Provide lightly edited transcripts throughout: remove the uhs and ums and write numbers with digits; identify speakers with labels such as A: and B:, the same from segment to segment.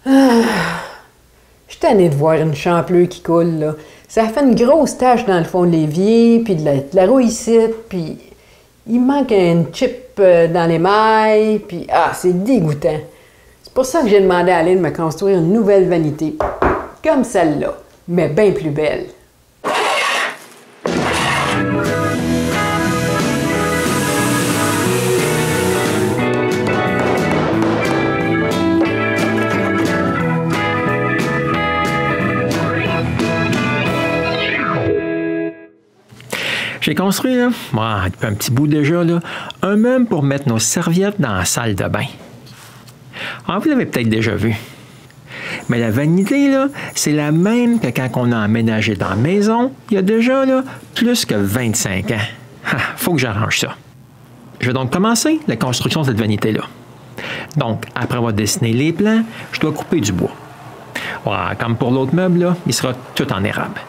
A: Je suis tannée de voir une champlure qui coule, là. Ça fait une grosse tache dans le fond de l'évier, puis de la rouillissite, puis il manque un chip dans l'émail, puis c'est dégoûtant. C'est pour ça que j'ai demandé à Aline de me construire une nouvelle vanité, comme celle-là, mais bien plus belle.
B: J'ai construit, là, depuis un petit bout déjà, là, un meuble pour mettre nos serviettes dans la salle de bain. Vous l'avez peut-être déjà vu. Mais la vanité, là, c'est la même que quand on a emménagé dans la maison, il y a déjà là, plus que 25 ans. Faut que j'arrange ça. Je vais donc commencer la construction de cette vanité-là. Donc, après avoir dessiné les plans, je dois couper du bois. Comme pour l'autre meuble, là, il sera tout en érable.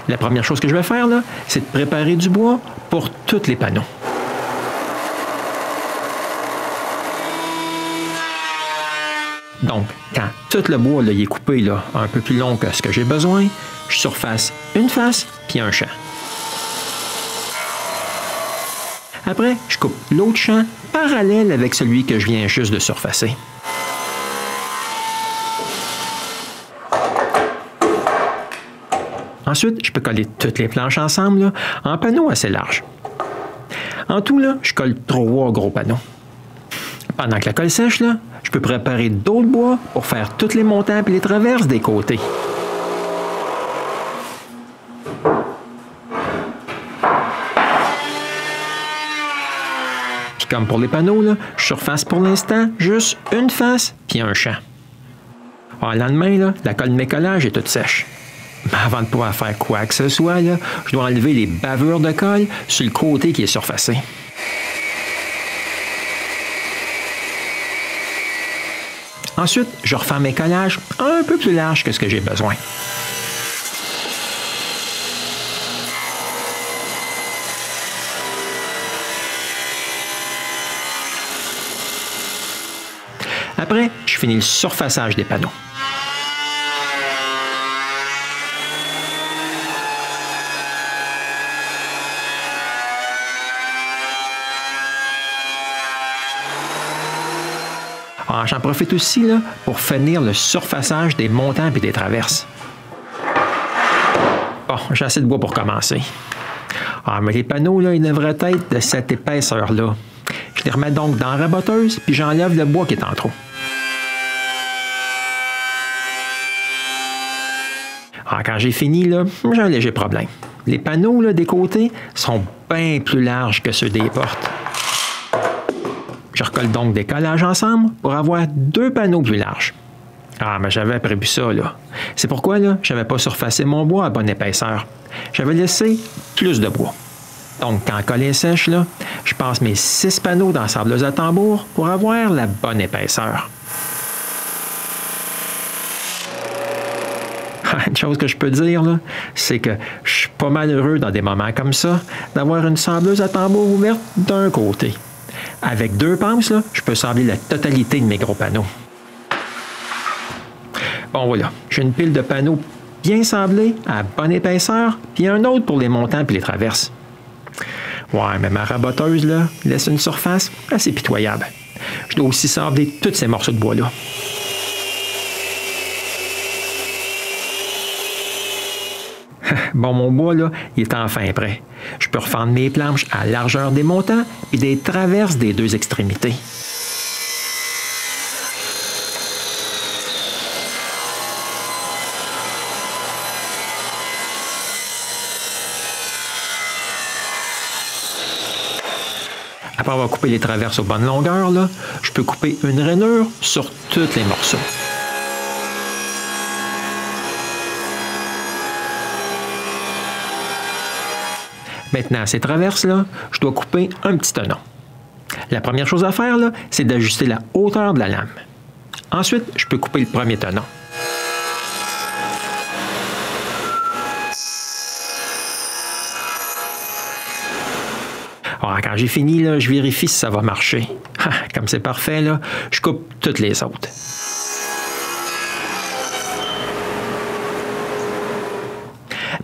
B: La première chose que je vais faire, là, c'est de préparer du bois pour tous les panneaux. Donc, quand tout le bois là, il est coupé là, un peu plus long que ce que j'ai besoin, je surface une face puis un champ. Après, je coupe l'autre champ parallèle avec celui que je viens juste de surfacer. Ensuite, je peux coller toutes les planches ensemble là, en panneaux assez larges. En tout, là, je colle 3 gros panneaux. Pendant que la colle sèche, là, je peux préparer d'autres bois pour faire tous les montants et les traverses des côtés. Puis comme pour les panneaux, là, je surface pour l'instant juste une face puis un champ. Le lendemain, là, la colle de mécollage est toute sèche. Mais avant de pouvoir faire quoi que ce soit, là, je dois enlever les bavures de colle sur le côté qui est surfacé. Ensuite, je refais mes collages un peu plus larges que ce que j'ai besoin. Après, je finis le surfaçage des panneaux. J'en profite aussi là, pour finir le surfaçage des montants et des traverses. Bon, j'ai assez de bois pour commencer. Mais les panneaux, là, ils devraient être de cette épaisseur-là. Je les remets donc dans la raboteuse, puis j'enlève le bois qui est en trop. Quand j'ai fini, là, j'ai un léger problème. Les panneaux là, des côtés sont bien plus larges que ceux des portes. Je recolle donc des collages ensemble pour avoir 2 panneaux plus larges. Mais j'avais prévu ça, là. C'est pourquoi, là, je n'avais pas surfacé mon bois à bonne épaisseur. J'avais laissé plus de bois. Donc, quand la colle est sèche, là, je passe mes 6 panneaux dans la sableuse à tambour pour avoir la bonne épaisseur. Une chose que je peux dire, là, c'est que je suis pas mal heureux dans des moments comme ça d'avoir une sableuse à tambour ouverte d'un côté. Avec 2 pinces, là, je peux sabler la totalité de mes gros panneaux. Bon, voilà. J'ai une pile de panneaux bien sablés, à bonne épaisseur, puis un autre pour les montants et les traverses. Mais ma raboteuse, là, laisse une surface assez pitoyable. Je dois aussi sabler tous ces morceaux de bois-là. Bon, mon bois, là, il est enfin prêt. Je peux refendre mes planches à la largeur des montants et des traverses des 2 extrémités. Après avoir coupé les traverses aux bonnes longueurs, là, je peux couper une rainure sur tous les morceaux. Maintenant, ces traverses-là, je dois couper un petit tenon. La première chose à faire, là, c'est d'ajuster la hauteur de la lame. Ensuite, je peux couper le premier tenon. Quand j'ai fini, là, je vérifie si ça va marcher. Comme c'est parfait, là, je coupe toutes les autres.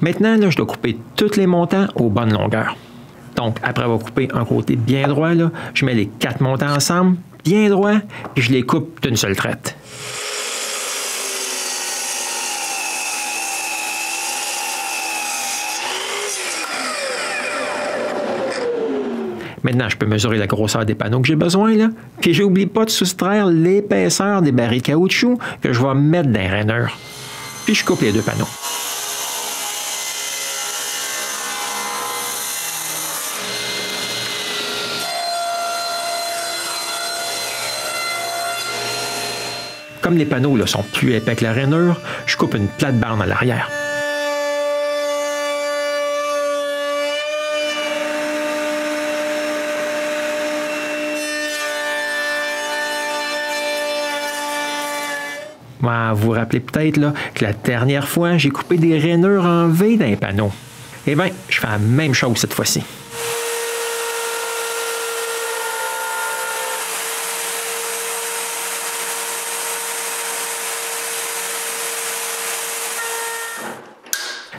B: Maintenant, là, je dois couper tous les montants aux bonnes longueurs. Donc, après avoir coupé un côté bien droit, là, je mets les 4 montants ensemble, bien droit, puis je les coupe d'une seule traite. Maintenant, je peux mesurer la grosseur des panneaux que j'ai besoin, là. Puis, j'oublie pas de soustraire l'épaisseur des barils de caoutchouc que je vais mettre dans les rainures. Puis, je coupe les 2 panneaux. Comme les panneaux là, sont plus épais que la rainure, je coupe une plate-barre à l'arrière. Vous vous rappelez peut-être là, que la dernière fois, j'ai coupé des rainures en V dans les panneaux. Eh bien, je fais la même chose cette fois-ci.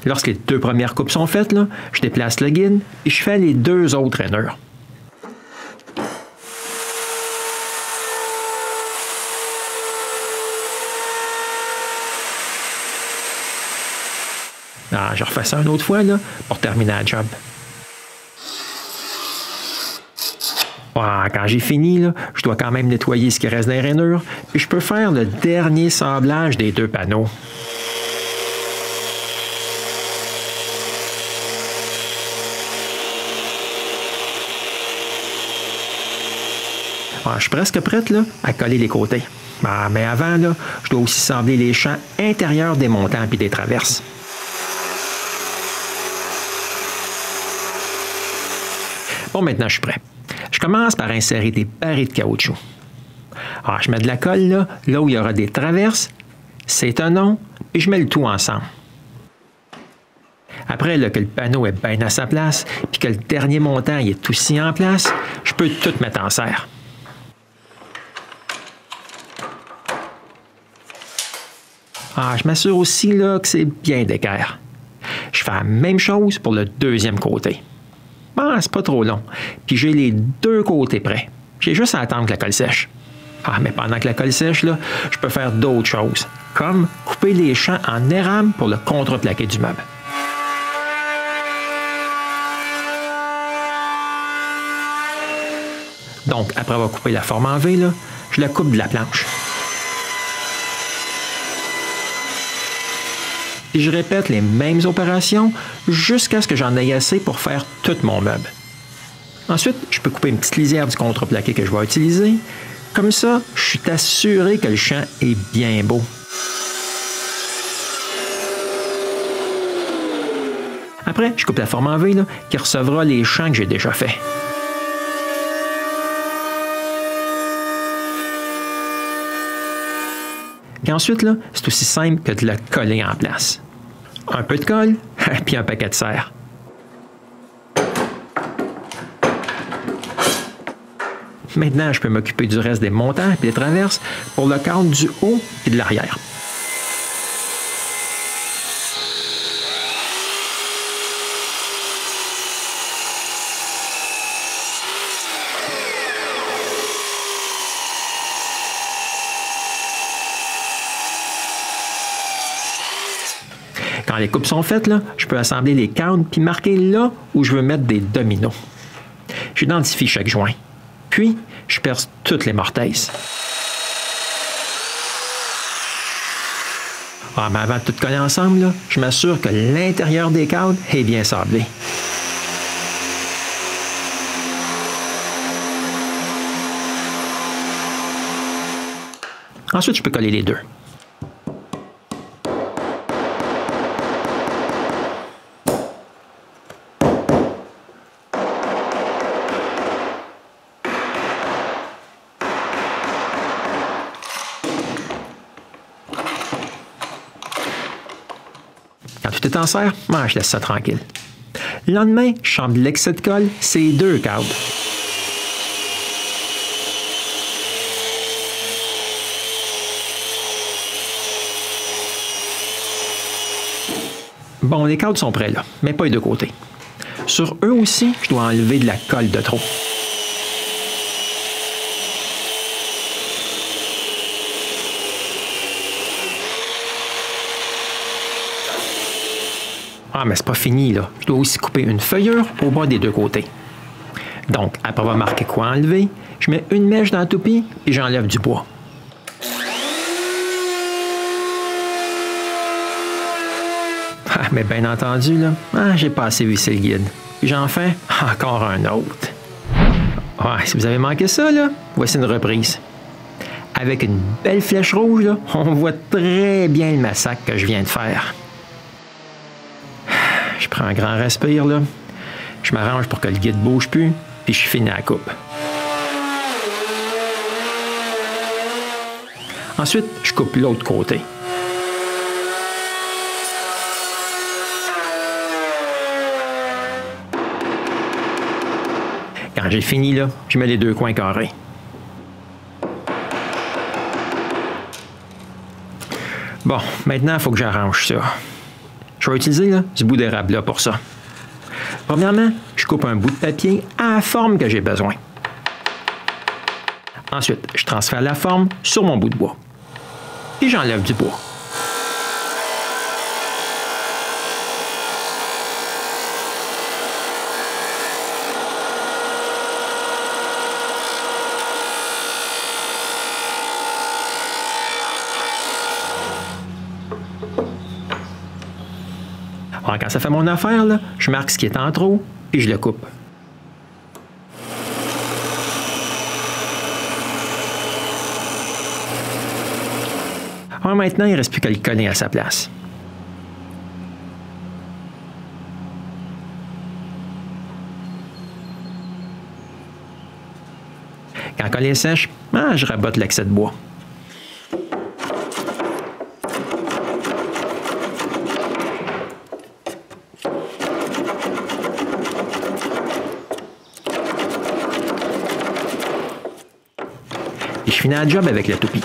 B: Lorsque les 2 premières coupes sont faites, là, je déplace le guide et je fais les 2 autres rainures. Je refais ça une autre fois là, pour terminer la job. Quand j'ai fini, là, je dois quand même nettoyer ce qui reste dans les rainures, puis je peux faire le dernier sablage des 2 panneaux. Je suis presque prête là, à coller les côtés. Mais avant, là, je dois aussi sabler les champs intérieurs des montants et des traverses. Bon, maintenant, je suis prêt. Je commence par insérer des barils de caoutchouc. Je mets de la colle là où il y aura des traverses, c'est un nom, et je mets le tout ensemble. Après là, que le panneau est bien à sa place, puis que le dernier montant il est aussi en place, je peux tout mettre en serre. Je m'assure aussi là, que c'est bien d'équerre. Je fais la même chose pour le deuxième côté. C'est pas trop long. Puis j'ai les 2 côtés prêts. J'ai juste à attendre que la colle sèche. Mais pendant que la colle sèche, là, je peux faire d'autres choses, comme couper les champs en érable pour le contreplaqué du meuble. Donc, après avoir coupé la forme en V, là, je la coupe de la planche. Et je répète les mêmes opérations jusqu'à ce que j'en aie assez pour faire tout mon meuble. Ensuite, je peux couper une petite lisière du contreplaqué que je vais utiliser. Comme ça, je suis assuré que le champ est bien beau. Après, je coupe la forme en V là, qui recevra les champs que j'ai déjà faits. Et ensuite, là, c'est aussi simple que de le coller en place. Un peu de colle, puis un paquet de serre. Maintenant, je peux m'occuper du reste des montants et des traverses pour le cadre du haut et de l'arrière. Quand les coupes sont faites, là, je peux assembler les cadres puis marquer là où je veux mettre des dominos. J'identifie chaque joint. Puis, je perce toutes les mortaises. Mais avant de tout coller ensemble, là, je m'assure que l'intérieur des cadres est bien sablé. Ensuite, je peux coller les 2. Quand tout est en serre, je laisse ça tranquille. Le lendemain, je chambre l'excès de colle, ces 2 cadres. Bon, les cadres sont prêts là, mais pas les deux côtés. Sur eux aussi, je dois enlever de la colle de trop. Ah, mais c'est pas fini, là. Je dois aussi couper une feuillure au bas des deux côtés. Donc, après avoir marqué quoi enlever, je mets une mèche dans la toupie et j'enlève du bois. Ah, mais bien entendu, là, j'ai pas assez vissé le guide. Puis j'en fais encore un autre. Ouais, si vous avez manqué ça, là, voici une reprise. Avec une belle flèche rouge, là, on voit très bien le massacre que je viens de faire. Je prends un grand respire, là. Je m'arrange pour que le guide ne bouge plus, puis je finis la coupe. Ensuite, je coupe l'autre côté. Quand j'ai fini, là, je mets les deux coins carrés. Bon, maintenant, il faut que j'arrange ça. Je vais utiliser là, ce bout d'érable-là pour ça. Premièrement, je coupe un bout de papier à la forme que j'ai besoin. Ensuite, je transfère la forme sur mon bout de bois. Puis j'enlève du bois. Alors, quand ça fait mon affaire, là, je marque ce qui est en trop et je le coupe. Alors, maintenant, il ne reste plus qu'à le coller à sa place. Quand le collet est sèche, je rabote l'excès de bois. Et je finis la job avec la toupie.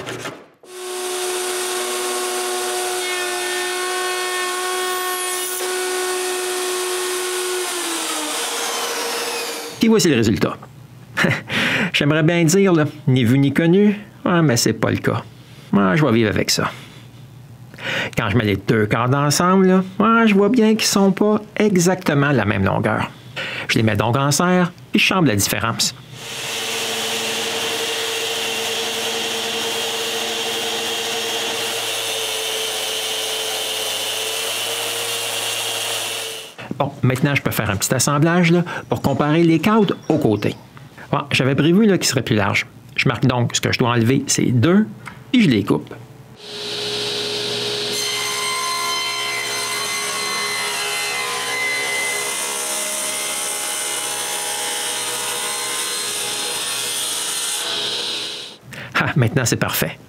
B: Puis voici le résultat. J'aimerais bien dire, là, ni vu ni connu, mais c'est pas le cas. Je vais vivre avec ça. Quand je mets les deux cordes ensemble, je vois bien qu'ils ne sont pas exactement la même longueur. Je les mets donc en serre et je chambre la différence. Bon, maintenant, je peux faire un petit assemblage là, pour comparer les cadres aux côtés. Bon, j'avais prévu qu'il serait plus large. Je marque donc ce que je dois enlever, c'est 2, puis je les coupe. Ah, maintenant, c'est parfait.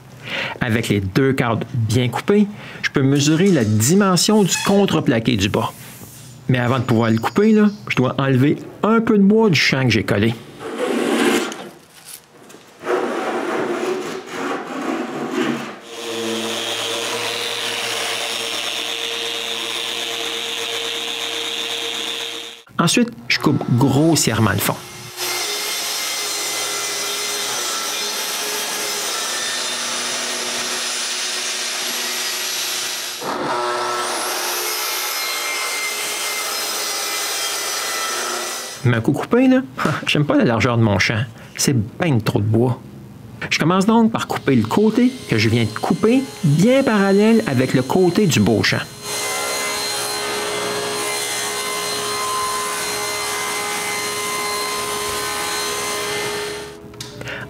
B: Avec les deux cadres bien coupés, je peux mesurer la dimension du contreplaqué du bas. Mais avant de pouvoir le couper, là, je dois enlever un peu de bois du champ que j'ai collé. Ensuite, je coupe grossièrement le fond. Mais un coup coupé, là, j'aime pas la largeur de mon champ. C'est bien trop de bois. Je commence donc par couper le côté que je viens de couper bien parallèle avec le côté du beau champ.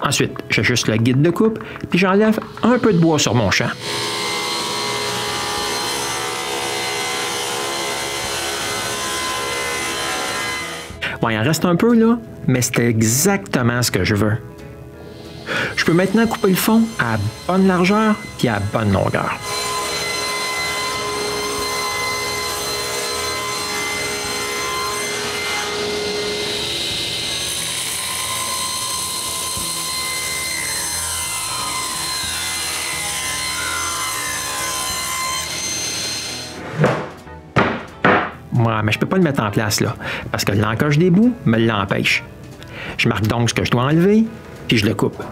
B: Ensuite, j'ajuste le guide de coupe, puis j'enlève un peu de bois sur mon champ. Bon, il en reste un peu, là, mais c'est exactement ce que je veux. Je peux maintenant couper le fond à bonne largeur puis à bonne longueur. Ouais, mais je peux pas le mettre en place, là, parce que l'encoche des bouts me l'empêche. Je marque donc ce que je dois enlever, puis je le coupe.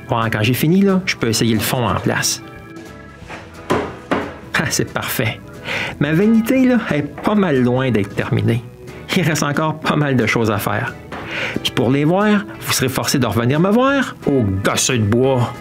B: Bon, quand j'ai fini, là, je peux essayer le fond en place. Ah, c'est parfait. Ma vanité, là, est pas mal loin d'être terminée. Il reste encore pas mal de choses à faire. Puis pour les voir, vous serez forcé de revenir me voir au gosseux de bois.